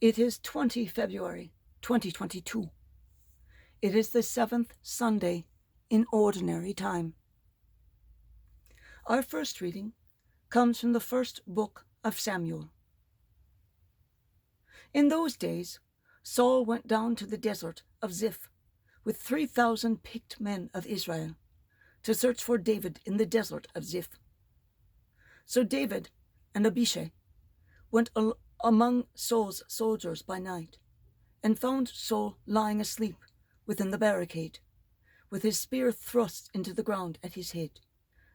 It is 20 February 2022. It is the 7th Sunday in Ordinary Time. Our first reading comes from the first book of Samuel. In those days, Saul went down to the desert of Ziph with 3,000 picked men of Israel to search for David in the desert of Ziph. So David and Abishai went among Saul's soldiers by night and found Saul lying asleep within the barricade, with his spear thrust into the ground at his head,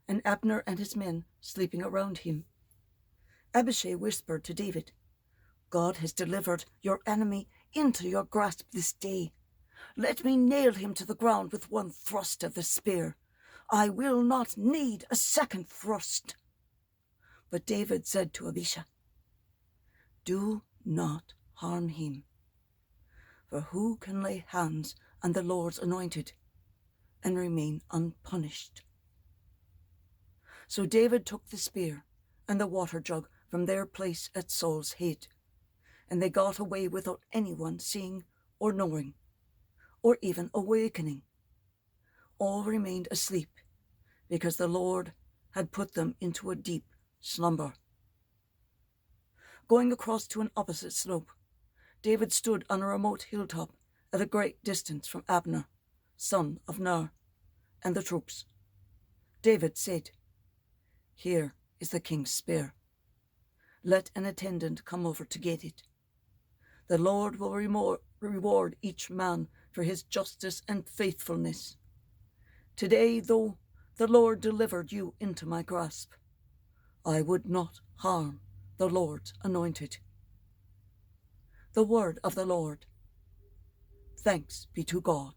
and Abner and his men sleeping around him. Abishai whispered to David, "God has delivered your enemy into your grasp this day. Let me nail him to the ground with one thrust of the spear. I will not need a second thrust." But David said to Abishai, "Do not harm him. For who can lay hands on the Lord's anointed and remain unpunished?" So David took the spear and the water jug from their place at Saul's head, and they got away without anyone seeing or knowing, or even awakening. All remained asleep, because the Lord had put them into a deep slumber. Going across to an opposite slope, David stood on a remote hilltop at a great distance from Abner, son of Ner, and the troops. David said, "Here is the king's spear. Let an attendant come over to get it. The Lord will reward each man for his justice and faithfulness. Today, though the Lord delivered you into my grasp, I would not harm the Lord's anointed." The word of the Lord. Thanks be to God.